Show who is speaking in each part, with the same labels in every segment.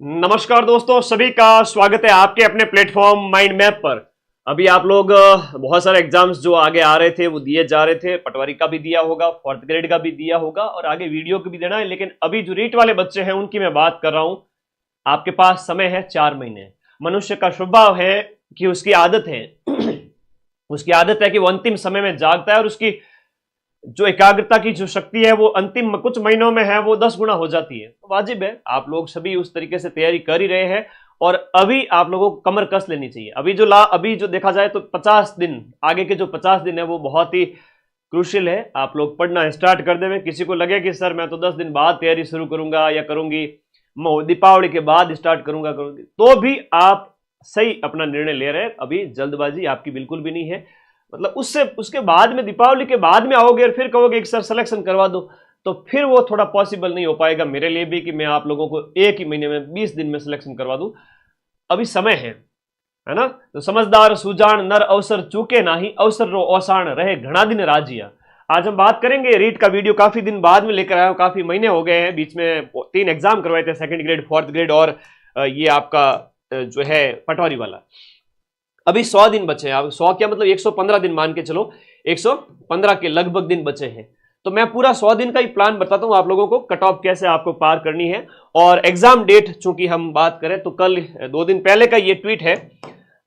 Speaker 1: नमस्कार दोस्तों, सभी का स्वागत है आपके अपने प्लेटफॉर्म माइंड मैप पर। अभी आप लोग बहुत सारे एग्जाम्स जो आगे आ रहे थे वो दिए जा रहे थे। पटवारी का भी दिया होगा, फोर्थ ग्रेड का भी दिया होगा और आगे वीडियो को भी देना है। लेकिन अभी जो रीट वाले बच्चे हैं उनकी मैं बात कर रहा हूं। आपके पास समय है 4 महीने। मनुष्य का स्वभाव है कि उसकी आदत है उसकी आदत है कि वो अंतिम समय में जागता है और उसकी जो एकाग्रता की जो शक्ति है वो अंतिम कुछ महीनों में है वो 10 गुना हो जाती है। तो वाजिब है, आप लोग सभी उस तरीके से तैयारी कर ही रहे हैं और अभी आप लोगों को कमर कस लेनी चाहिए। अभी जो देखा जाए तो 50 दिन, आगे के जो 50 दिन है वो बहुत ही क्रूशियल है। आप लोग पढ़ना स्टार्ट कर देवें। किसी को लगे कि सर मैं तो 10 दिन बाद तैयारी शुरू करूंगा या करूंगी, दीपावली के बाद स्टार्ट करूंगा तो भी आप सही अपना निर्णय ले रहे हैं। अभी जल्दबाजी आपकी बिल्कुल भी नहीं है। मतलब उसके बाद में, दीपावली के बाद में आओगे और फिर कहोगे कि सर सिलेक्शन करवा दो, तो फिर वो थोड़ा पॉसिबल नहीं हो पाएगा मेरे लिए भी कि मैं आप लोगों को एक ही महीने में 20 दिन में सिलेक्शन करवा दूं। अभी समय है ना। तो समझदार सुजान नर अवसर चूके नाही, अवसर रो औसाण रहे घना दिन राजिया। आज हम बात करेंगे। रीट का वीडियो काफी दिन बाद में लेकर आया हूं, काफी महीने हो गए हैं। बीच में 3 एग्जाम करवाए थे, सेकंड ग्रेड, फोर्थ ग्रेड और ये आपका जो है पटवारी वाला। अभी 100 दिन बचे हैं। अब 100 क्या मतलब 115 दिन मान के चलो, 115 के लगभग दिन बचे हैं। तो मैं पूरा 100 दिन का ही प्लान बताता हूं आप लोगों को, कट ऑफ कैसे आपको पार करनी है। और एग्जाम डेट चूंकि हम बात करें तो कल 2 दिन पहले का ये ट्वीट है।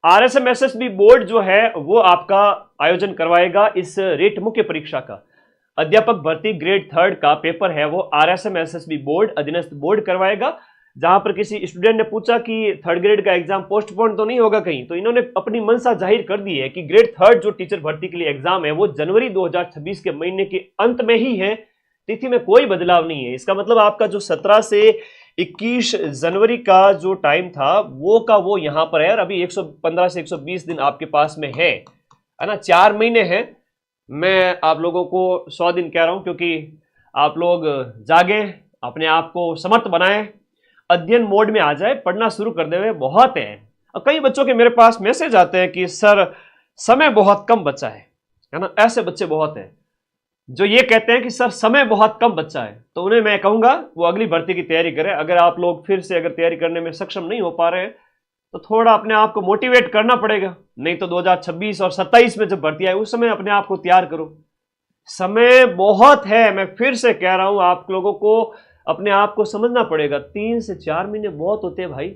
Speaker 1: RSMSSB बोर्ड जो है वो आपका आयोजन करवाएगा इस रीट मुख्य परीक्षा का। अध्यापक भर्ती ग्रेड 3 का पेपर है वो RSMSSB बोर्ड, अधीनस्थ बोर्ड करवाएगा। जहां पर किसी स्टूडेंट ने पूछा कि 3rd ग्रेड का एग्जाम पोस्टपोन तो नहीं होगा कहीं, तो इन्होंने अपनी मंशा जाहिर कर दी है कि ग्रेड 3 जो टीचर भर्ती के लिए एग्जाम है वो जनवरी 2026 के महीने के अंत में ही है। तिथि में कोई बदलाव नहीं है। इसका मतलब आपका जो 17 से 21 जनवरी का जो टाइम था वो यहां पर है और अभी 115 से 120 दिन आपके पास में है ना। 4 महीने हैं। मैं आप लोगों को 100 दिन कह रहा हूं क्योंकि आप लोग जागे, अपने आप को समर्थ बनाएं, अध्ययन मोड में आ जाए, पढ़ना शुरू कर देवे, बहुत है। और कई बच्चों के मेरे पास मैसेज आते हैं कि सर समय बहुत कम बचा है ना। ऐसे बच्चे बहुत हैं जो ये कहते हैं कि सर समय बहुत कम बचा है। तो उन्हें मैं कहूंगा वो अगली भर्ती की तैयारी करें। अगर आप लोग फिर से अगर तैयारी करने में सक्षम नहीं हो पा रहे हैं तो थोड़ा अपने आप को मोटिवेट करना पड़ेगा। नहीं तो 2026 और 27 में जब भर्ती आए उस समय अपने आप को तैयार करो। समय बहुत है। मैं फिर से कह रहा हूं, आप लोगों को अपने आप को समझना पड़ेगा। 3 से 4 महीने बहुत होते हैं भाई।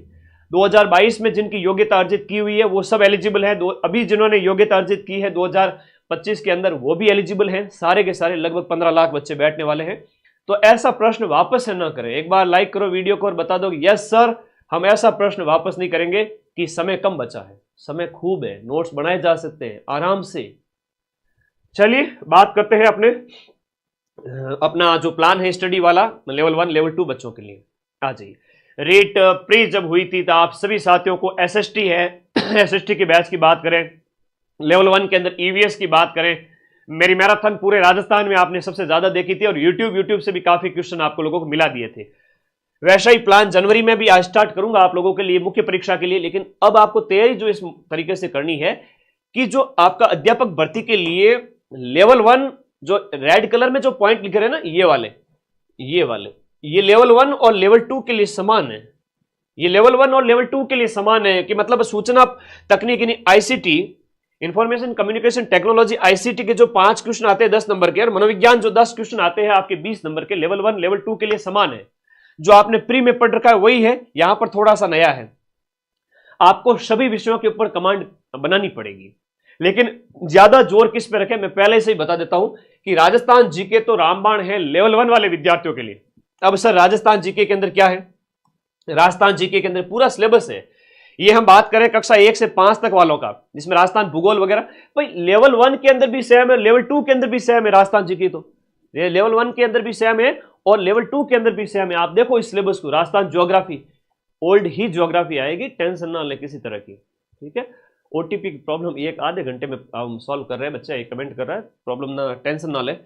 Speaker 1: 2022 में जिनकी योग्यता अर्जित की हुई है वो सब एलिजिबल है। अभी जिन्होंने योग्यता अर्जित की है 2025 के अंदर वो भी एलिजिबल हैं। सारे के सारे लगभग 15 लाख बच्चे बैठने वाले हैं। तो ऐसा प्रश्न वापस से ना करें। एक बार लाइक करो वीडियो को और बता दो यस सर, हम ऐसा प्रश्न वापस नहीं करेंगे कि समय कम बचा है। समय खूब है, नोट्स बनाए जा सकते हैं आराम से। चलिए बात करते हैं अपना जो प्लान है स्टडी वाला, लेवल 1 लेवल 2 बच्चों के लिए। आ जाइए। रीट प्री जब हुई थी तो आप सभी साथियों को SST है SST के बैच की बात करें, लेवल 1 के अंदर EVS की बात करें, मेरी मैराथन पूरे राजस्थान में आपने सबसे ज्यादा देखी थी और यूट्यूब से भी काफी क्वेश्चन आपको लोगों को मिला दिए थे। वैसा ही प्लान जनवरी में भी आज स्टार्ट करूंगा आप लोगों के लिए मुख्य परीक्षा के लिए। लेकिन अब आपको तैयारी जो इस तरीके से करनी है कि जो आपका अध्यापक भर्ती के लिए लेवल 1 जो रेड कलर में जो पॉइंट लिखे रहे हैं ना, ये लेवल 1 और लेवल 2 के लिए समान है। ये लेवल 1 और लेवल 2 के लिए समान है कि मतलब सूचना तकनीक यानी ICT, information communication technology, ICT के जो 5 क्वेश्चन आते हैं 10 नंबर के और मनोविज्ञान जो 10 क्वेश्चन आते हैं आपके 20 नंबर के, लेवल 1 लेवल 2 के लिए समान है। जो आपने प्री में पढ़ रखा है वही है, यहां पर थोड़ा सा नया है। आपको सभी विषयों के ऊपर कमांड बनानी पड़ेगी। लेकिन ज्यादा जोर किस पे रखें मैं पहले से ही बता देता हूं कि राजस्थान जीके तो रामबाण है लेवल 1 वाले विद्यार्थियों के लिए। अब सर राजस्थान जीके के अंदर क्या है? राजस्थान जीके के अंदर पूरा सिलेबस है। ये हम बात करें कक्षा 1 से 5 तक वालों का, जिसमें राजस्थान भूगोल वगैरह, भाई लेवल 1 के अंदर भी सेम है, लेवल 2 के अंदर भी सेम है। राजस्थान जीके तो ये लेवल 1 के अंदर भी सेम है और लेवल 2 के अंदर भी सेम है। आप देखो इस सिलेबस को। राजस्थान ज्योग्राफी, ओल्ड ही ज्योग्राफी आएगी, टेंशन ना ले किसी तरह की, ठीक है। OTP की प्रॉब्लम 1-आधे घंटे में हम सॉल्व कर रहे हैं। बच्चा एक कमेंट कर रहा है, प्रॉब्लम ना, टेंशन ना ले।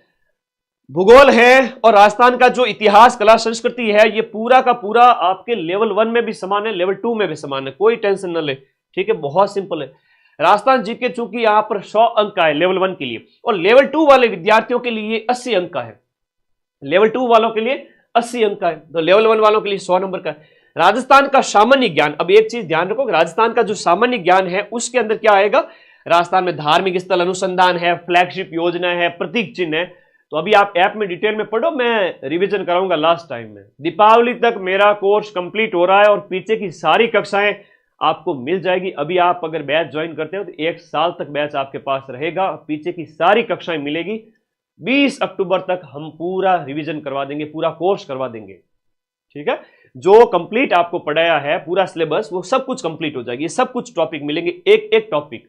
Speaker 1: भूगोल है और राजस्थान का जो इतिहास कला संस्कृति है ये पूरा का पूरा आपके लेवल 1 में भी समान है, लेवल 2 में भी समान है, कोई टेंशन ना ले, ठीक है। बहुत सिंपल है। राजस्थान जीके चूंकि यहां पर 100 अंक का है लेवल 1 के लिए और लेवल 2 वाले विद्यार्थियों के लिए 80 अंक का है। लेवल 2 वालों के लिए 80 अंक का है, तो लेवल 1 वालों के लिए 100 नंबर का है। राजस्थान का सामान्य ज्ञान, अब एक चीज ध्यान रखो, राजस्थान का जो सामान्य ज्ञान है उसके अंदर क्या आएगा, राजस्थान में धार्मिक स्थल अनुसंधान है, फ्लैगशिप योजना है, प्रतीक चिन्ह है। तो अभी आप ऐप में डिटेल में पढ़ो, मैं रिवीजन कराऊंगा लास्ट टाइम में। दीपावली तक मेरा कोर्स कंप्लीट हो रहा है और पीछे की सारी कक्षाएं आपको मिल जाएगी। अभी आप अगर बैच ज्वाइन करते हो तो 1 साल तक बैच आपके पास रहेगा, पीछे की सारी कक्षाएं मिलेगी। 20 अक्टूबर तक हम पूरा रिवीजन करवा देंगे, पूरा कोर्स करवा देंगे, ठीक है। जो कंप्लीट आपको पढ़ाया है पूरा सिलेबस वो सब कुछ कंप्लीट हो जाएगी, सब कुछ टॉपिक मिलेंगे, एक एक टॉपिक।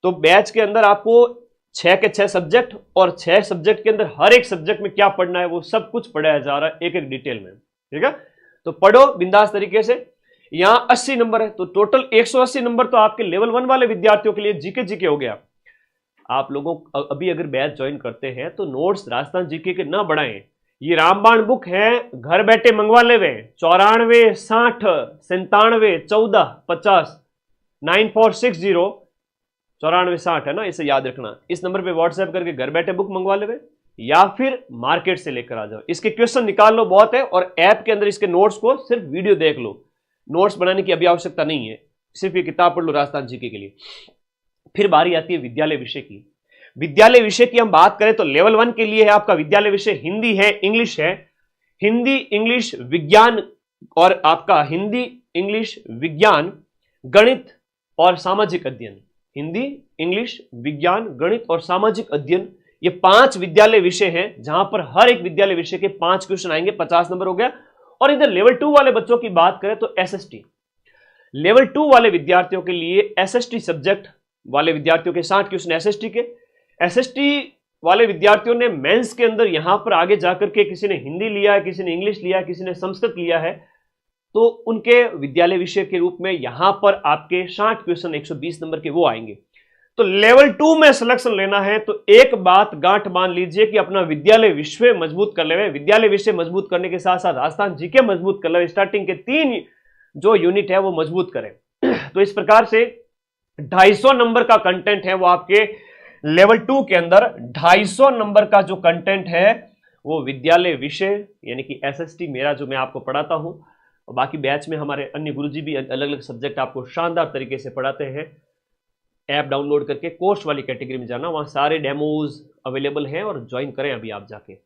Speaker 1: तो बैच के अंदर आपको 6 के 6 सब्जेक्ट और 6 सब्जेक्ट के अंदर हर एक सब्जेक्ट में क्या पढ़ना है वो सब कुछ पढ़ाया जा रहा है एक एक डिटेल में, ठीक है। तो पढ़ो बिंदास तरीके से। यहां 80 नंबर है तो टोटल 180 नंबर तो आपके लेवल 1 वाले विद्यार्थियों के लिए जीके हो गया। आप लोगों अभी अगर बैच ज्वाइन करते हैं तो नोट्स राजस्थान जीके के ना बढ़ाएं। ये रामबाण बुक है, घर बैठे मंगवा लेवे, 94 60 97 14 50 9460 94 60 है ना, इसे याद रखना। इस नंबर पे व्हाट्सएप करके घर बैठे बुक मंगवा लेवे या फिर मार्केट से लेकर आ जाओ। इसके क्वेश्चन निकाल लो, बहुत है, और ऐप के अंदर इसके नोट्स को सिर्फ वीडियो देख लो, नोट्स बनाने की अभी आवश्यकता नहीं है, सिर्फ ये किताब पढ़ लो राजस्थान जीके के लिए। फिर बारी आती है विद्यालय विषय की। विद्यालय विषय की हम बात करें तो लेवल 1 के लिए है आपका विद्यालय विषय हिंदी है, इंग्लिश है, हिंदी इंग्लिश विज्ञान, और आपका हिंदी इंग्लिश विज्ञान गणित और सामाजिक अध्ययन। हिंदी इंग्लिश विज्ञान गणित और सामाजिक अध्ययन, ये 5 विद्यालय विषय हैं जहां पर हर एक विद्यालय विषय के 5 क्वेश्चन आएंगे, 50 नंबर हो गया। और इधर लेवल 2 वाले बच्चों की बात करें तो एसएसटी, लेवल 2 वाले विद्यार्थियों के लिए एसएसटी सब्जेक्ट वाले विद्यार्थियों के 60 क्वेश्चन एसएसटी के। एसएसटी वाले विद्यार्थियों ने मेंस के अंदर यहां पर आगे जाकर के किसी ने हिंदी लिया है, किसी ने इंग्लिश लिया है, किसी ने संस्कृत लिया है, तो उनके विद्यालय विषय के रूप में यहां पर आपके 60 क्वेश्चन 120 नंबर के वो आएंगे। तो लेवल 2 में सिलेक्शन लेना है तो एक बात गांठ बांध लीजिए कि अपना विद्यालय विषय मजबूत कर ले। विद्यालय विषय मजबूत करने के साथ साथ राजस्थान जीके मजबूत कर ले, स्टार्टिंग के 3 जो यूनिट है वो मजबूत करें। तो इस प्रकार से 250 नंबर का कंटेंट है वो आपके लेवल 2 के अंदर 250 नंबर का जो कंटेंट है वो विद्यालय विषय यानी कि एसएसटी मेरा जो मैं आपको पढ़ाता हूं, और बाकी बैच में हमारे अन्य गुरुजी भी अलग अलग सब्जेक्ट आपको शानदार तरीके से पढ़ाते हैं। ऐप डाउनलोड करके कोर्स वाली कैटेगरी में जाना, वहां सारे डेमोज अवेलेबल हैं और ज्वाइन करें अभी आप जाके।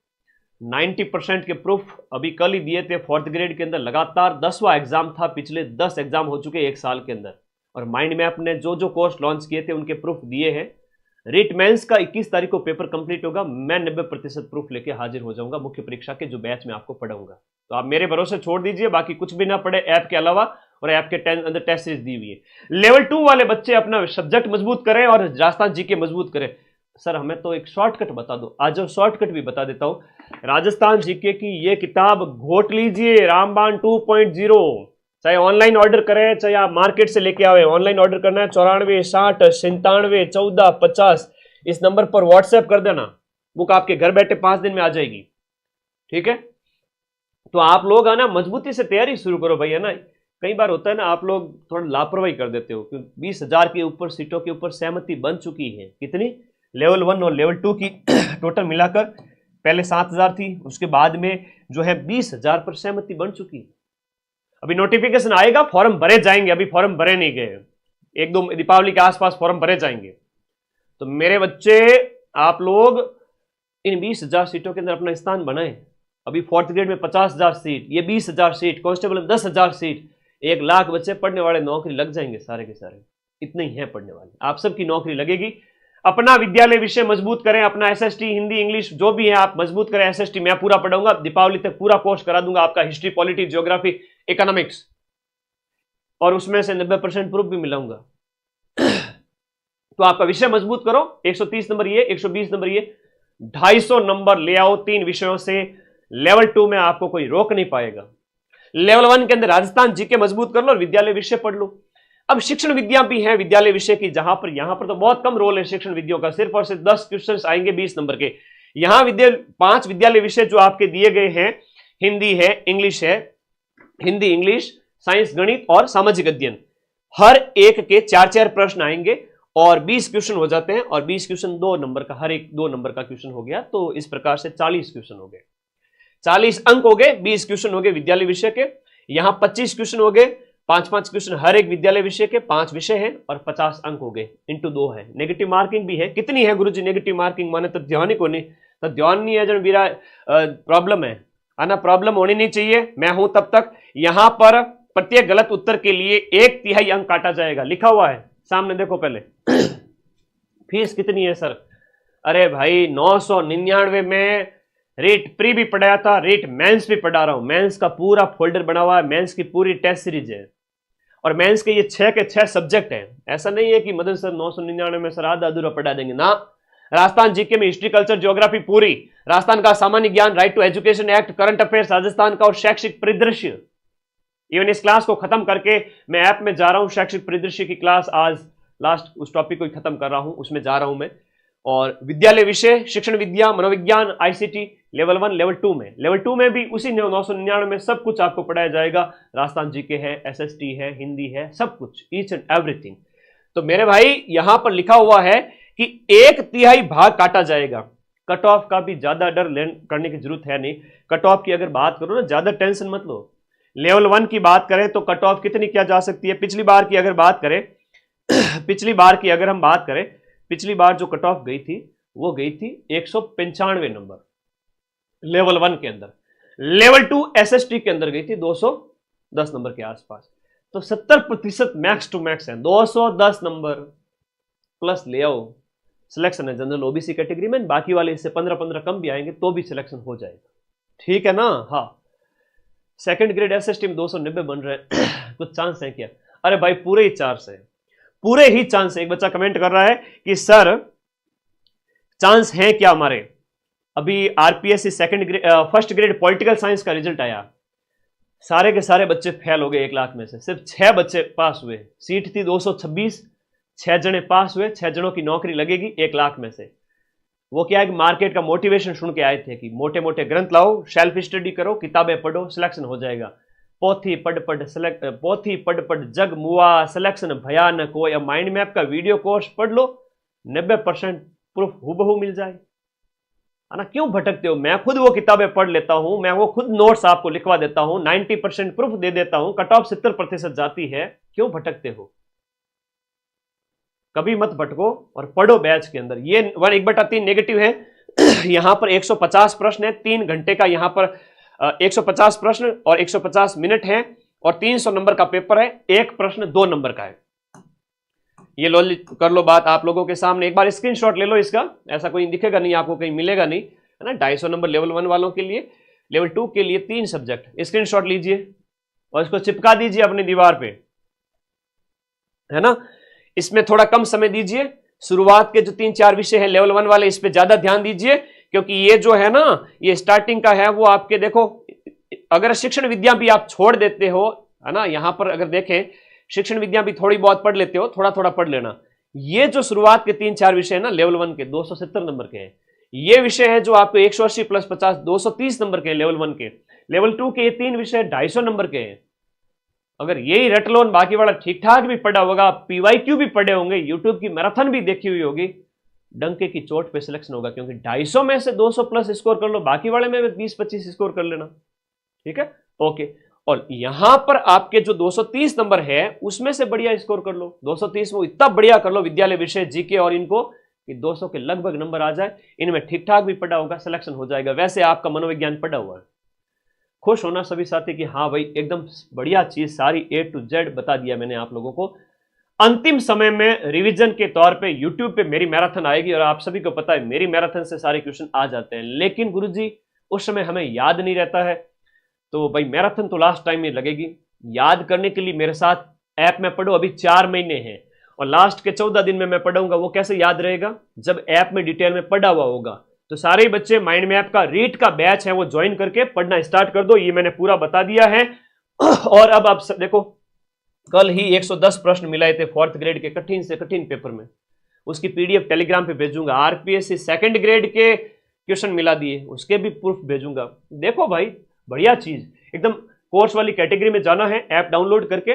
Speaker 1: 90% के प्रूफ अभी कल ही दिए थे 4th ग्रेड के अंदर, लगातार 10वां एग्जाम था, पिछले 10 एग्जाम हो चुके 1 साल के अंदर, और माइंड मैप ने जो जो कोर्स लॉन्च किए थे उनके प्रूफ दिए हैं। रिट मेंस का 21 तारीख को पेपर कंप्लीट होगा, मैं 90% प्रूफ लेके हाजिर हो जाऊंगा मुख्य परीक्षा के जो बैच में आपको पढ़ाऊंगा। तो आप मेरे भरोसे छोड़ दीजिए, बाकी कुछ भी ना पढ़े ऐप के अलावा, और ऐप के अंदर टेस्ट सीरीज दी हुई है। लेवल 2 वाले बच्चे अपना सब्जेक्ट मजबूत करें और राजस्थान जीके मजबूत करें। सर हमें तो एक शॉर्टकट बता दो, आज शॉर्टकट भी बता देता हूं। राजस्थान जीके की ये किताब घोट लीजिए, रामबाण 2.0, चाहे ऑनलाइन ऑर्डर करें चाहे आप मार्केट से लेके आवे। ऑनलाइन ऑर्डर करना है 94 60 97 14 50, इस नंबर पर व्हाट्सएप कर देना, बुक आपके घर बैठे 5 दिन में आ जाएगी, ठीक है। तो आप लोग है ना मजबूती से तैयारी शुरू करो भाई, है ना। कई बार होता है ना आप लोग थोड़ा लापरवाही कर देते हो, क्योंकि 20,000 के ऊपर सीटों के ऊपर सहमति बन चुकी है। कितनी? लेवल 1 और लेवल 2 की टोटल मिलाकर पहले 7,000 थी, उसके बाद में जो है 20,000 पर सहमति बन चुकी। अभी नोटिफिकेशन आएगा, फॉर्म भरे जाएंगे, अभी फॉर्म भरे नहीं गए, 1-2 दीपावली के आसपास फॉर्म भरे जाएंगे। तो मेरे बच्चे आप लोग इन 20,000 सीटों के अंदर अपना स्थान बनाएं। अभी 4th ग्रेड में 50,000 सीट, ये 20,000 सीट, कांस्टेबल में 10,000 सीट, 1 लाख बच्चे पढ़ने वाले, नौकरी लग जाएंगे सारे के सारे, इतने ही हैं पढ़ने वाले, आप सबकी नौकरी लगेगी। अपना विद्यालय विषय मजबूत करें, अपना एसएसटी हिंदी इंग्लिश जो भी है आप मजबूत करें। एसएसटी मैं पूरा पढ़ाऊंगा, दीपावली तक पूरा कोर्स करा दूंगा आपका, हिस्ट्री पॉलिटी ज्योग्राफी इकोनॉमिक्स, और उसमें से 90% प्रूफ भी मिलाऊंगा। तो आपका विषय मजबूत करो। 130 नंबर ये, 120 नंबर ये, 250 नंबर ले आओ 3 विषयों से। लेवल 2 में आपको कोई रोक नहीं पाएगा। लेवल 1 के अंदर राजस्थान जीके मजबूत कर लो और विद्यालय विषय पढ़ लो। अब शिक्षण विद्या भी है विद्यालय विषय की, जहां पर यहां पर तो बहुत कम रोल है शिक्षण विद्याओं का, सिर्फ और सिर्फ 10 क्वेश्चन आएंगे 20 नंबर के। यहां 5 विद्यालय विषय जो आपके दिए गए हैं, हिंदी है, इंग्लिश है, हिंदी इंग्लिश, साइंस गणित और सामाजिक अध्ययन, हर एक के 4-4 प्रश्न आएंगे और 20 क्वेश्चन हो जाते हैं, और 20 क्वेश्चन 2 नंबर का, हर एक 2 नंबर का क्वेश्चन हो गया। तो इस प्रकार से 40 क्वेश्चन हो गए, 40 अंक हो गए, 20 क्वेश्चन हो गए विद्यालय विषय के। यहां 25 क्वेश्चन हो गए, 5-5 क्वेश्चन हर एक विद्यालय विषय के, 5 विषय हैं और 50 अंक हो गए, इंटू 2 है। नेगेटिव मार्किंग भी है, कितनी है गुरुजी नेगेटिव मार्किंग? माने तो ध्यान ही को नहीं, तो ध्यान नहीं है जन मेरा प्रॉब्लम है ना, प्रॉब्लम होनी नहीं चाहिए, मैं हूं तब तक। यहां पर प्रत्येक गलत उत्तर के लिए 1/3 अंक काटा जाएगा, लिखा हुआ है सामने, देखो पहले। फीस कितनी है सर? अरे भाई 999 में रीट प्री भी पढ़ाया था, रीट मेंस भी पढ़ा रहा हूं, मेंस का पूरा फोल्डर बना हुआ है, मेंस की पूरी टेस्ट सीरीज है, और मेंस के ये 6 के 6 सब्जेक्ट हैं। ऐसा नहीं है कि मदन सर 999 में सर आधा अधूरा पढ़ा देंगे ना। राजस्थान जीके में हिस्ट्री, कल्चर, ज्योग्राफी पूरी, राजस्थान का सामान्य ज्ञान, right to education act, current affairs Rajasthan का और शैक्षिक परिदृश्य। इवन इस क्लास को खत्म करके मैं ऐप में जा रहा हूं, शैक्षिक परिदृश्य की क्लास आज लास्ट उस टॉपिक को ही खत्म कर रहा हूं, उसमें जा रहा हूं मैं। और विद्यालय विषय, शिक्षण विद्या, मनोविज्ञान, आईसीटी लेवल 1 लेवल 2 में, लेवल 2 में भी उसी 999 में सब कुछ आपको पढ़ाया जाएगा। राजस्थान जीके है, एसएसटी है, हिंदी है, सब कुछ, ईच एंड एवरीथिंग। तो मेरे भाई यहां पर लिखा हुआ है कि 1/3 भाग काटा जाएगा। कट ऑफ का भी ज्यादा डर करने की जरूरत है नहीं। कट ऑफ की अगर बात करो ना, ज्यादा टेंशन मत लो। लेवल 1 की बात करें तो कट ऑफ कितनी क्या जा सकती है? पिछली बार की अगर बात करें पिछली बार की अगर हम बात करें, पिछली बार जो कट ऑफ गई थी वो गई थी 195 नंबर लेवल 1 के अंदर। लेवल 2 एसएसटी के अंदर गई थी 210 नंबर के आसपास। तो 70% मैक्स टू मैक्स है, 210 नंबर प्लस ले आओ, सिलेक्शन है जनरल ओबीसी कैटेगरी में। बाकी वाले इससे 15-15 कम भी आएंगे तो भी सिलेक्शन हो जाएगा, ठीक है ना? हाँ, सेकंड ग्रेड एसएसटी में 290 बन रहे हैं कुछ चांस है क्या? अरे भाई पूरे ही चांस है, पूरे ही चांस है। एक बच्चा कमेंट कर रहा है कि सर चांस है क्या हमारे? अभी RPSC second grade first grade political science का रिजल्ट आया, सारे के सारे बच्चे फेल हो गए। 1 लाख में से सिर्फ 6 बच्चे पास हुए। सीट थी 226, 6 जने पास हुए, 6 जनों की नौकरी लगेगी 1 लाख में से। वो क्या है कि मार्केट का मोटिवेशन सुन के आए थे कि मोटे मोटे ग्रंथ लाओ, सेल्फ स्टडी करो, किताबें पढ़ो, सिलेक्शन हो जाएगा। पोथी पढ़ पढ़ जग मुआ, सिलेक्शन भयानक हो। या माइंड मैप का वीडियो कोर्स पढ़ लो, 90% प्रूफ हुबहू मिल जाए, है ना? क्यों भटकते हो? मैं खुद वो किताबें पढ़ लेता हूं, मैं वो खुद नोट्स आपको लिखवा देता हूं, 90% प्रूफ दे देता हूं, कट ऑफ 70% जाती है। क्यों भटकते हो? कभी मत भटको और पढ़ो बैच के अंदर। ये 1/3 नेगेटिव है। यहां पर 150 प्रश्न है, 3 घंटे का यहां पर 150 प्रश्न और 150 मिनट है, और 300 नंबर का पेपर है। एक प्रश्न 2 नंबर का है। ये लो, कर लो बात आप लोगों के सामने। एक बार स्क्रीनशॉट ले लो इसका, ऐसा कोई दिखेगा नहीं आपको, कहीं मिलेगा नहीं, है ना? 250 नंबर लेवल 1 वालों के लिए, लेवल 2 के लिए 3 सब्जेक्ट। स्क्रीनशॉट लीजिए और इसको चिपका दीजिए अपनी दीवार पे, है ना? इसमें थोड़ा कम समय दीजिए। शुरुआत के जो 3-4 विषय हैं लेवल 1 वाले, इस पे ज्यादा ध्यान दीजिए, क्योंकि ये जो है ना, ये स्टार्टिंग का है। वो आपके देखो, अगर शिक्षण विद्या भी आप छोड़ देते हो, है ना, यहां पर अगर देखें शिक्षण विद्या भी थोड़ी बहुत पढ़ लेते हो, थोड़ा थोड़ा पढ़ लेना। ये जो शुरुआत के 3-4 विषय है ना लेवल 1 के, 270 नंबर के हैं। ये विषय है जो आपको 180 प्लस 50, 230 नंबर के लेवल 1 के। लेवल 2 के ये 3 विषय 250 नंबर के हैं। अगर यही रट लो, बाकी वाला ठीक ठाक भी पढ़ा होगा, पीवाईक्यू भी पढ़े होंगे, यूट्यूब की मैराथन भी देखी हुई होगी, डंके की चोट पे सिलेक्शन होगा। क्योंकि 250 में से 200 प्लस स्कोर कर लो, बाकी वाले में 20-25 स्कोर कर लेना, ठीक है? ओके। और यहां पर आपके जो 230 नंबर है उसमें से बढ़िया स्कोर कर लो, 230 में इतना बढ़िया कर लो विद्यालय विषय, जीके और इनको, कि 200 के लगभग नंबर आ जाए। इनमें ठीक ठाक भी पढ़ा होगा, सिलेक्शन हो जाएगा। वैसे आपका मनोविज्ञान पढ़ा हुआ है। खुश होना सभी साथी कि हाँ भाई एकदम बढ़िया चीज, सारी A to Z बता दिया मैंने आप लोगों को। अंतिम समय में रिवीजन के तौर पे YouTube पे मेरी मैराथन आएगी, और आप सभी को पता है मेरी मैराथन से सारे क्वेश्चन आ जाते हैं। लेकिन गुरुजी उस समय हमें याद नहीं रहता है, तो भाई मैराथन तो लास्ट टाइम में लगेगी। याद करने के लिए मेरे साथ ऐप में पढ़ो। अभी 4 महीने हैं और लास्ट के 14 दिन में मैं पढ़ाऊंगा। वो कैसे याद रहेगा? जब ऐप में डिटेल में पढ़ा हुआ होगा। तो सारे बच्चे माइंड मैप का रीट का बैच है वो ज्वाइन करके पढ़ना स्टार्ट कर दो। ये मैंने पूरा बता दिया है। और अब आप देखो, कल ही 110 प्रश्न मिलाए थे 4th ग्रेड के कठिन से कठिन पेपर में, उसकी पीडीएफ टेलीग्राम पे भेजूंगा। आरपीएससी सेकंड ग्रेड के क्वेश्चन मिला दिए, उसके भी प्रूफ भेजूंगा। देखो भाई बढ़िया चीज, एकदम कोर्स वाली कैटेगरी में जाना है। ऐप डाउनलोड करके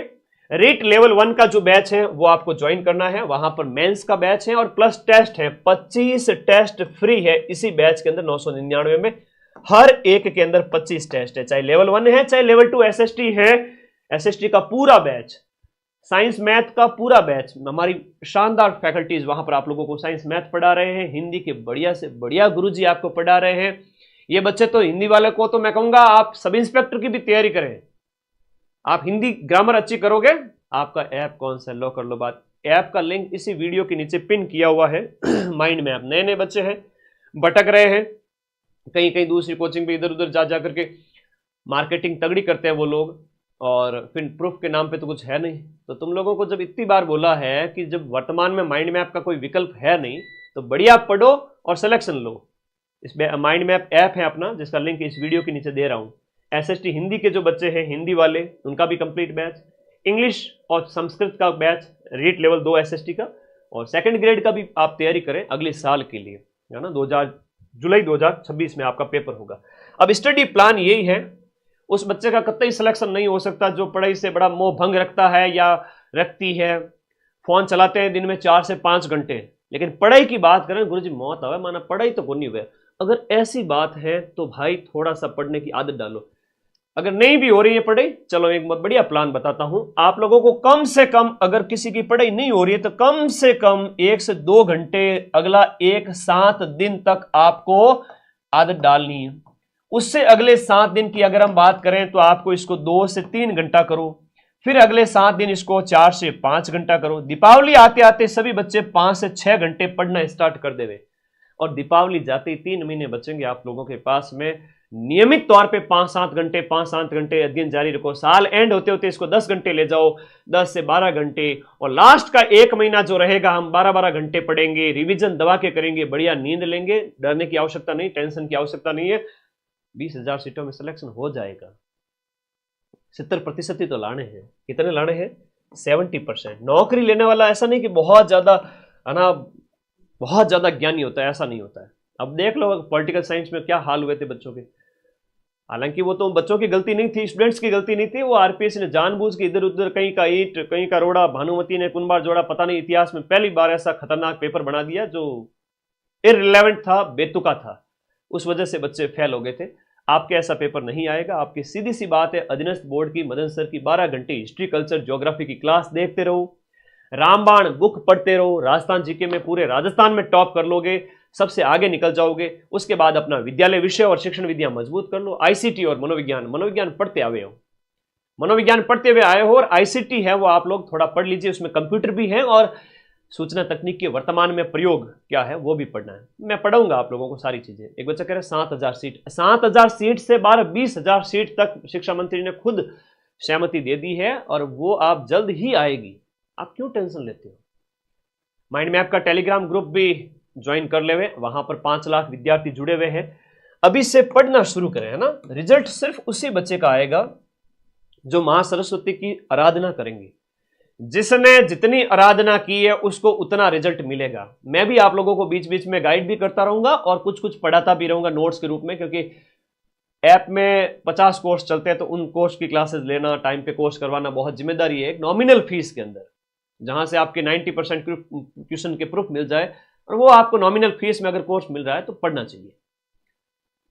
Speaker 1: रीट लेवल 1 का जो बैच है वो आपको ज्वाइन करना है। वहां पर मेंस का बैच है और प्लस टेस्ट है, 25 टेस्ट फ्री है इसी बैच के अंदर 999 में। हर एक के अंदर 25 टेस्ट है, चाहे लेवल 1 है चाहे लेवल 2 एसएसटी है। एसएसटी का पूरा बैच, साइंस मैथ का पूरा बैच, हमारी शानदार फैकल्टीज वहां पर आप लोगों को साइंस मैथ पढ़ा रहे हैं। हिंदी के बढ़िया से बढ़िया गुरुजी आपको पढ़ा रहे हैं। ये बच्चे तो हिंदी वाले को तो मैं कहूंगा आप सब इंस्पेक्टर की भी तैयारी करें। आप हिंदी ग्रामर अच्छी करोगे। आपका ऐप कौन सा, लो कर लो बात। ऐप का लिंक इसी वीडियो के नीचे पिन किया हुआ है। माइंड मैप, नए नए बच्चे हैं, भटक रहे हैं, कहीं कहीं दूसरी कोचिंग पे इधर उधर जा जा करके मार्केटिंग तगड़ी करते हैं वो लोग, और फिर प्रूफ के नाम पे तो कुछ है नहीं। तो तुम लोगों को जब इतनी बार बोला है कि जब वर्तमान में माइंड मैप का कोई विकल्प है नहीं, तो बढ़िया पढ़ो और सिलेक्शन लो। इसमें माइंड मैप ऐप है अपना, जिसका लिंक इस वीडियो के नीचे दे रहा हूं। एसएसटी हिंदी के जो बच्चे हैं, हिंदी वाले, उनका भी कंप्लीट बैच, इंग्लिश और संस्कृत का बैच, रीट लेवल 2 एसएसटी का, और सेकंड ग्रेड का भी आप तैयारी करें अगले साल के लिए, है ना। जुलाई 2026 में आपका पेपर होगा। अब स्टडी प्लान यही है। उस बच्चे का कतई सिलेक्शन नहीं हो सकता जो पढ़ाई से बड़ा मोह भंग रखता है या रखती है। फोन चलाते हैं दिन में 4 से 5 घंटे, लेकिन पढ़ाई की बात करें, गुरुजी मौत आवे माना पढ़ाई तो कोई नहीं हुए। अगर ऐसी बात है तो भाई थोड़ा सा पढ़ने की आदत डालो। अगर नहीं भी हो रही है पढ़ाई, चलो एक बहुत बढ़िया प्लान बताता हूं आप लोगों को। कम से कम अगर किसी की पढ़ाई नहीं हो रही है तो कम से कम 1 से 2 घंटे अगला 7 दिन तक आपको आदत डालनी है। उससे अगले 7 दिन की अगर हम बात करें तो आपको इसको 2 से 3 घंटा करो, फिर अगले 7 दिन इसको 4 से 5 घंटा करो। दीपावली आते आते सभी बच्चे 5 से 6 घंटे पढ़ना स्टार्ट कर देवे, और दीपावली जाते ही 3 महीने बचेंगे आप लोगों के पास में। नियमित तौर पे 5-7 घंटे अध्ययन जारी रखो। साल एंड होते होते इसको 10 घंटे ले जाओ, 10 से 12 घंटे, और लास्ट का 1 महीना जो रहेगा हम 12-12 घंटे पढ़ेंगे, रिवीजन दबा के करेंगे, बढ़िया नींद लेंगे। डरने की आवश्यकता नहीं, टेंशन की आवश्यकता नहीं है। 20,000 सीटों में सिलेक्शन हो जाएगा। 70% ही तो लाने हैं। कितने लाने हैं? 70%। नौकरी लेने वाला ऐसा नहीं कि बहुत ज्यादा है ना, बहुत ज्यादा ज्ञानी होता है, ऐसा नहीं होता है। अब देख लो पॉलिटिकल साइंस में क्या हाल हुए थे बच्चों के। हालांकि वो तो बच्चों की गलती नहीं थी, स्टूडेंट्स की गलती नहीं थी। वो आरपीएस ने जानबूझ के इधर उधर, कहीं का ईंट कहीं का रोड़ा, भानुमति ने कुंभार जोड़ा, पता नहीं इतिहास में पहली बार ऐसा खतरनाक पेपर बना दिया जो इररिलेवेंट था, बेतुका था। उस वजह से बच्चे फेल हो गए थे। आपके ऐसा पेपर नहीं आएगा। आपकी सीधी सी बात है, अधीनस्थ बोर्ड की मदन सर की 12 घंटे हिस्ट्री कल्चर ज्योग्राफी की क्लास देखते रहो, रामबाण बुक पढ़ते रहो, राजस्थान जीके में पूरे राजस्थान में टॉप कर लोगे, सबसे आगे निकल जाओगे। उसके बाद अपना विद्यालय विषय और शिक्षण विद्या मजबूत कर लो। आईसीटी और मनोविज्ञान पढ़ते आए हो, मनोविज्ञान पढ़ते हुए आए हो, और आईसीटी है वो आप लोग थोड़ा पढ़ लीजिए। उसमें कंप्यूटर भी है और सूचना तकनीक के वर्तमान में प्रयोग क्या है वो भी पढ़ना है। मैं पढ़ाऊंगा आप लोगों को सारी चीजें। एक बच्चा कह रहा है 7,000 सीट, 7,000 सीट से 12-20,000 सीट तक शिक्षा मंत्री ने खुद सहमति दे दी है, और वो आप जल्द ही आएगी। आप क्यों टेंशन लेते हो? माइंड मैप का टेलीग्राम ग्रुप भी ज्वाइन कर ले हुए, वहां पर 5 लाख विद्यार्थी जुड़े हुए हैं। अभी से पढ़ना शुरू करें, है ना। रिजल्ट सिर्फ उसी बच्चे का आएगा जो मां सरस्वती की आराधना करेंगे। जिसने जितनी आराधना की है उसको उतना रिजल्ट मिलेगा। मैं भी आप लोगों को बीच बीच में गाइड भी करता रहूंगा और कुछ कुछ पढ़ाता भी रहूंगा नोट्स के रूप में, क्योंकि ऐप में 50 कोर्स चलते हैं तो उन कोर्स की क्लासेस लेना, टाइम पे कोर्स करवाना बहुत जिम्मेदारी है। एक नॉमिनल फीस के अंदर, जहां से आपके 90% क्वेश्चन के प्रूफ मिल जाए, और वो आपको नॉमिनल फीस में अगर कोर्स मिल रहा है तो पढ़ना चाहिए।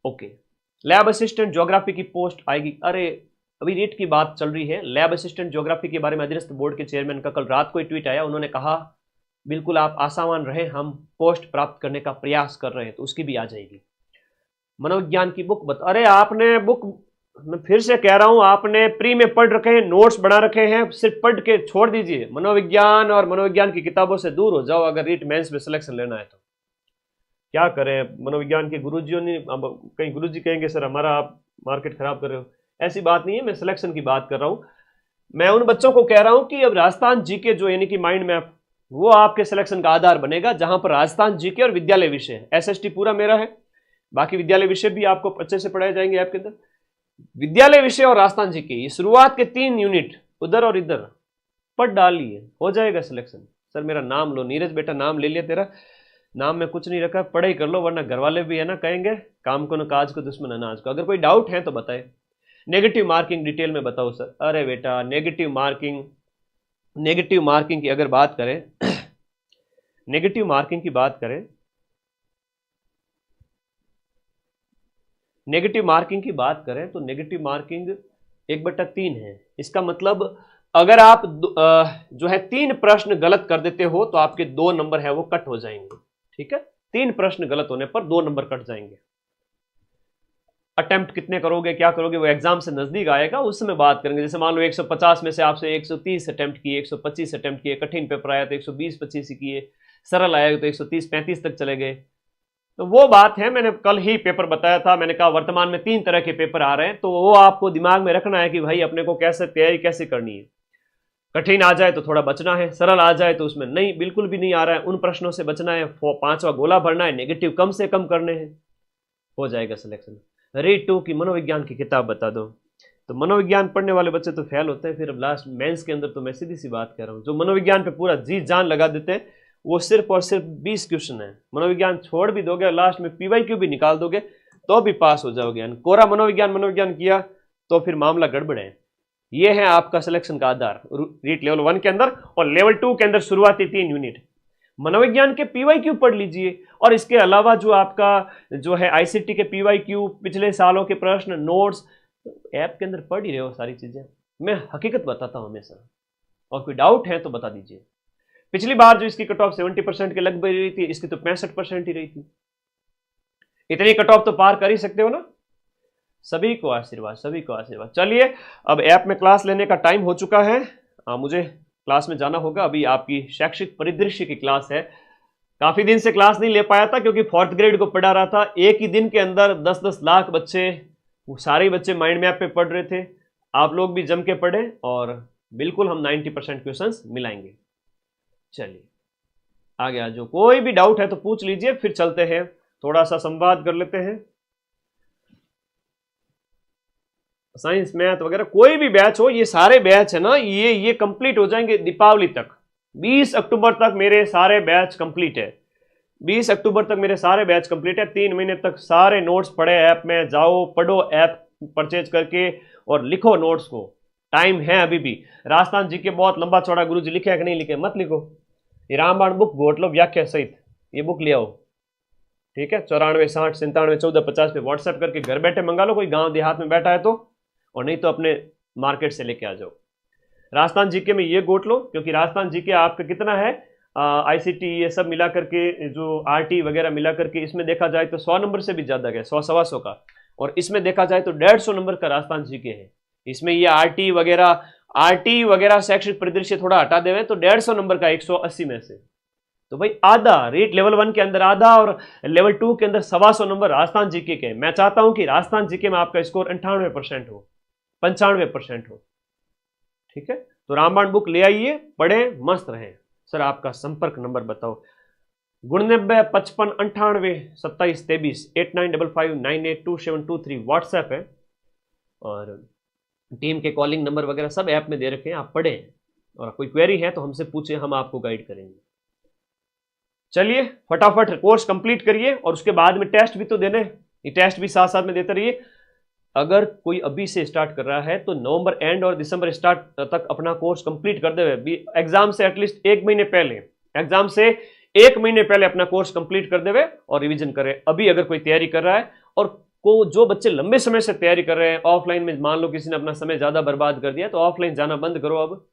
Speaker 1: ओके, लैब असिस्टेंट ज्योग्राफी की पोस्ट आएगी। अरे अभी रीट की बात चल रही है, लैब असिस्टेंट ज्योग्राफी के बारे में अधीनस्थ बोर्ड के चेयरमैन का कल रात को ही ट्वीट आया। उन्होंने कहा बिल्कुल आप आशावान रहे, हम पोस्ट प्राप्त करने का प्रयास कर रहे हैं, तो उसकी भी आ जाएगी। मनोविज्ञान की बुक अरे आपने बुक, मैं फिर से कह रहा हूं, आपने प्री में पढ़ रखे हैं, नोट्स बना रखे हैं, सिर्फ पढ़ के छोड़ दीजिए। मनोविज्ञान और मनोविज्ञान की किताबों से दूर हो जाओ अगर रीट मेंस में सिलेक्शन लेना है तो। क्या करें, मनोविज्ञान के गुरुजियों ने, कहीं गुरुजी कहेंगे सर हमारा आप मार्केट खराब कर रहे हो। ऐसी बात नहीं है, मैं सिलेक्शन की बात कर रहा हूं। मैं उन बच्चों को कह रहा हूं कि अब राजस्थान जीके जो यानी कि माइंड मैप, वो आपके सिलेक्शन का आधार बनेगा, जहां पर राजस्थान जीके और विद्यालय विषय, एसएसटी पूरा मेरा है, बाकी विद्यालय विषय भी आपको अच्छे से पढ़ाए जाएंगे ऐप के अंदर। विद्यालय विषय और राजस्थान जीके, ये शुरुआत के 3 यूनिट उधर और इधर पढ़ डालिए, हो जाएगा सिलेक्शन। सर मेरा नाम लो, नीरज बेटा नाम ले लिया तेरा, नाम में कुछ नहीं रखा, पढ़ाई कर लो, वरना घर वाले भी है ना कहेंगे काम को न काज को दुश्मन अनाज को। अगर कोई डाउट है तो बताए। नेगेटिव मार्किंग डिटेल में बताओ सर। अरे बेटा नेगेटिव मार्किंग की अगर बात करें नेगेटिव मार्किंग की बात करें नेगेटिव मार्किंग की बात करें तो नेगेटिव मार्किंग 1/3 है। इसका मतलब अगर आप जो है 3 प्रश्न गलत कर देते हो तो आपके 2 नंबर है वो कट हो जाएंगे। ठीक है, 3 प्रश्न गलत होने पर 2 नंबर कट जाएंगे। अटेम्प्ट कितने करोगे, क्या करोगे, वो एग्जाम से नजदीक आएगा, उस समय बात करेंगे। जैसे मान लो 150 में से आपसे 130 अटेम्प्ट किए, 125 अटेम्प्ट किए, कठिन पेपर आया तो 120-25 ही किए, सरल आया तो 130-35 तक चले गए, तो वो बात है। मैंने कल ही पेपर बताया था, मैंने कहा वर्तमान में 3 तरह के पेपर आ रहे हैं, तो वो आपको दिमाग में रखना है कि भाई अपने को कैसे तैयारी कैसे करनी है। कठिन आ जाए तो थोड़ा बचना है, सरल आ जाए तो उसमें नहीं, बिल्कुल भी नहीं आ रहा है उन प्रश्नों से बचना है, 5वां गोला भरना है, नेगेटिव कम से कम करने हैं, हो जाएगा सिलेक्शन। रीड 2 की मनोविज्ञान की किताब बता दो, तो मनोविज्ञान पढ़ने वाले बच्चे तो फेल होते हैं, फिर अब लास्ट मेंस के अंदर तो मैं सीधी सी बात कर रहा हूँ, जो मनोविज्ञान पे पूरा जी जान लगा देते हैं वो सिर्फ और सिर्फ 20 क्वेश्चन है। मनोविज्ञान छोड़ भी दोगे और लास्ट में PYQ भी निकाल दोगे तो भी पास हो जाओगे। कोरा मनोविज्ञान किया तो फिर मामला गड़बड़ है। ये है आपका सिलेक्शन का आधार रीट लेवल 1 के अंदर, और लेवल 2 के अंदर शुरुआती 3 यूनिट मनोविज्ञान के PYQ पढ़ लीजिए, और इसके अलावा जो आपका जो है ICT के PYQ, पिछले सालों के प्रश्न, नोट्स ऐप के अंदर पढ़ ही रहे हो सारी चीजें। मैं हकीकत बताता हूं हमेशा, और कोई डाउट है तो बता दीजिए। पिछली बार जो इसकी कट ऑफ 70% के लगभग रही थी, इसकी तो 65% ही रही थी। इतनी कट ऑफ तो पार कर ही सकते हो ना। सभी को आशीर्वाद, सभी को आशीर्वाद। चलिए अब ऐप में क्लास लेने का टाइम हो चुका है, मुझे क्लास में जाना होगा। अभी आपकी शैक्षिक परिदृश्य की क्लास है। काफी दिन से क्लास नहीं ले पाया था क्योंकि 4th ग्रेड को पढ़ा रहा था। एक ही दिन के अंदर 10-10 लाख बच्चे, वो सारे बच्चे माइंड मैप पे पढ़ रहे थे। आप लोग भी जम के पढ़े और बिल्कुल हम 90% क्वेश्चंस मिलाएंगे। चलिए आगे आ जाओ, कोई भी डाउट है तो पूछ लीजिए, फिर चलते हैं, थोड़ा सा संवाद कर लेते हैं। साइंस मैथ वगैरह कोई भी बैच हो, ये सारे बैच है ना, ये कंप्लीट हो जाएंगे दीपावली तक। 20 अक्टूबर तक मेरे सारे बैच कंप्लीट है। 20 अक्टूबर तक मेरे सारे बैच कंप्लीट है। 3 महीने तक सारे नोट्स पढ़े, ऐप में जाओ, पढ़ो ऐप परचेज करके और लिखो नोट्स को। टाइम है अभी भी। राजस्थान जी के बहुत लंबा चौड़ा गुरुजी लिखे है कि नहीं लिखे, मत लिखो। ये रामबाण बुक घोट लो व्याख्या सहित, ये बुक ले आओ। ठीक है, 94 60 97 14 50 पे व्हाट्सएप करके घर बैठे मंगा लो, कोई गांव देहात में बैठा है तो, और नहीं तो अपने मार्केट से लेके आ जाओ। राजस्थान जीके में ये गोट लो, क्योंकि राजस्थान जीके आपका कितना है, ICT ये सब मिला करके, जो RT वगैरह मिला करके, इसमें देखा जाए तो 100 नंबर से भी ज्यादा है, 100-125 का, और इसमें देखा जाए तो 150 नंबर का राजस्थान जीके है। इसमें ये RT वगैरह शैक्षिक परिदृश्य थोड़ा हटा देवे तो 150 नंबर का 180 में से, तो भाई आधा रीट लेवल 1 के अंदर आधा, और लेवल 2 के अंदर 125 नंबर राजस्थान जीके के। मैं चाहता हूं कि राजस्थान जीके में आपका स्कोर 98% हो, 95% हो। ठीक है, तो रामबाण बुक ले आइए, पढ़े, मस्त रहे। सर आपका संपर्क नंबर बताओ। 99 55 98 27 23 8955982723 व्हाट्सएप है, और टीम के कॉलिंग नंबर वगैरह सब ऐप में दे रखे हैं, आप पढ़ें, और कोई क्वेरी है तो हमसे पूछें, हम आपको गाइड करेंगे। चलिए फटाफट कोर्स कंप्लीट करिए, और उसके बाद में टेस्ट भी तो देने, ये टेस्ट भी साथ साथ में देते रहिए। अगर कोई अभी से स्टार्ट कर रहा है तो नवंबर एंड और दिसंबर स्टार्ट तक अपना कोर्स कंप्लीट कर देवे। एग्जाम से एटलीस्ट 1 महीने पहले, एग्जाम से 1 महीने पहले अपना कोर्स कंप्लीट कर देवे और रिवीजन करे। अभी अगर कोई तैयारी कर रहा है, और को जो बच्चे लंबे समय से तैयारी कर रहे हैं, ऑफलाइन में मान लो किसी ने अपना समय ज्यादा बर्बाद कर दिया, तो ऑफलाइन जाना बंद करो अब।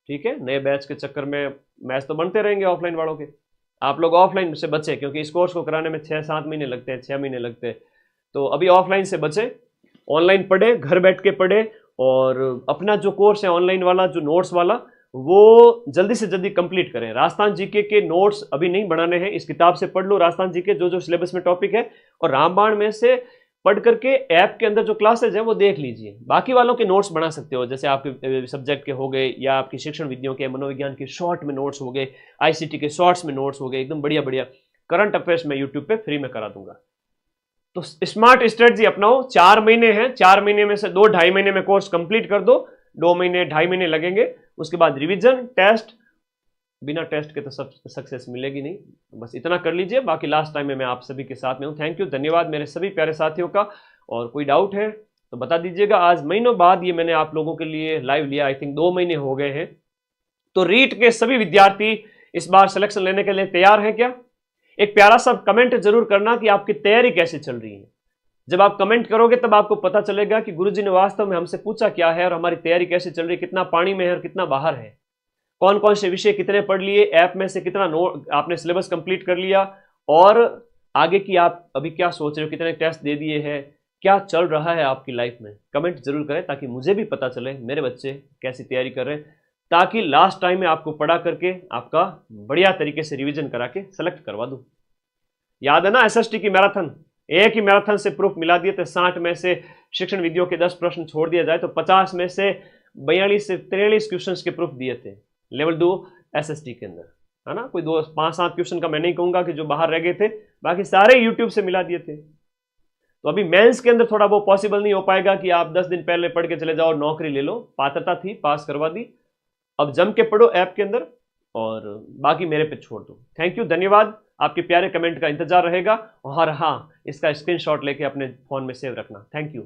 Speaker 1: ठीक है, नए बैच के चक्कर में मैच तो बनते रहेंगे ऑफलाइन वालों के, आप लोग ऑफलाइन से बचे, क्योंकि इस कोर्स को कराने में 6-7 महीने लगते हैं, 6 महीने लगते हैं। तो अभी ऑफलाइन से बचे, ऑनलाइन पढ़े, घर बैठ के पढ़े, और अपना जो कोर्स है ऑनलाइन वाला, जो नोट्स वाला, वो जल्दी से जल्दी कंप्लीट करें। राजस्थान जीके के नोट्स अभी नहीं बनाने हैं, इस किताब से पढ़ लो राजस्थान जीके, जो सिलेबस में टॉपिक है, और रामबाण में से पढ़ करके ऐप के अंदर जो क्लासेज है वो देख लीजिए। बाकी वालों के नोट्स बना सकते हो, जैसे आपके सब्जेक्ट के हो गए, या आपकी शिक्षण विधियों के, मनोविज्ञान के शॉर्ट में नोट्स हो गए, ICT के शॉर्ट्स में नोट्स हो गए, एकदम बढ़िया बढ़िया। करंट अफेयर्स में यूट्यूब पे फ्री में करा दूंगा। तो स्मार्ट स्ट्रेटजी अपनाओ। 4 महीने हैं, 4 महीने में से 2-2.5 महीने में कोर्स कंप्लीट कर दो, 2 महीने 2.5 महीने लगेंगे। उसके बाद रिवीजन, टेस्ट, बिना टेस्ट के तो सब सक्सेस मिलेगी नहीं, बस इतना कर लीजिए। बाकी लास्ट टाइम में मैं आप सभी के साथ में हूँ। थैंक यू, धन्यवाद मेरे सभी प्यारे साथियों का। और कोई डाउट है तो बता दीजिएगा। आज महीनों बाद ये मैंने आप लोगों के लिए लाइव लिया, आई थिंक 2 महीने हो गए हैं। तो रीट के सभी विद्यार्थी इस बार सिलेक्शन लेने के लिए तैयार हैं क्या? एक प्यारा सा कमेंट जरूर करना कि आपकी तैयारी कैसे चल रही है। जब आप कमेंट करोगे तब आपको पता चलेगा कि गुरुजी ने वास्तव में हमसे पूछा क्या है और हमारी तैयारी कैसे चल रही है, कितना पानी में है और कितना बाहर है, कौन कौन से विषय कितने पढ़ लिए, ऐप में से कितना नोट आपने सिलेबस कंप्लीट कर लिया, और आगे की आप अभी क्या सोच रहे हो, कितने टेस्ट दे दिए हैं, क्या चल रहा है आपकी लाइफ में। कमेंट जरूर करें ताकि मुझे भी पता चले मेरे बच्चे कैसी तैयारी कर रहे हैं, ताकि लास्ट टाइम में आपको पढ़ा करके आपका बढ़िया तरीके से रिवीजन करा के सेलेक्ट करवा दूं। याद है ना एसएसटी की मैराथन, एक ही मैराथन से प्रूफ मिला दिए थे। 60 में से शिक्षण विधियों के 10 प्रश्न छोड़ दिया जाए तो 50 में से 42 से 43 क्वेश्चन के प्रूफ दिए थे लेवल 2 एसएसटी के अंदर, है ना। कोई 5-7 क्वेश्चन का मैं नहीं कहूंगा कि जो बाहर रह गए थे, बाकी सारे यूट्यूब से मिला दिए थे। तो अभी मेंस के अंदर थोड़ा वो पॉसिबल नहीं हो पाएगा कि आप 10 दिन पहले पढ़ के चले जाओ और नौकरी ले लो। पात्रता थी, पास करवा दी, अब जम के पढ़ो ऐप के अंदर और बाकी मेरे पे छोड़ दो। थैंक यू, धन्यवाद। आपके प्यारे कमेंट का इंतजार रहेगा और हाँ, इसका स्क्रीनशॉट लेके अपने फोन में सेव रखना। Thank you.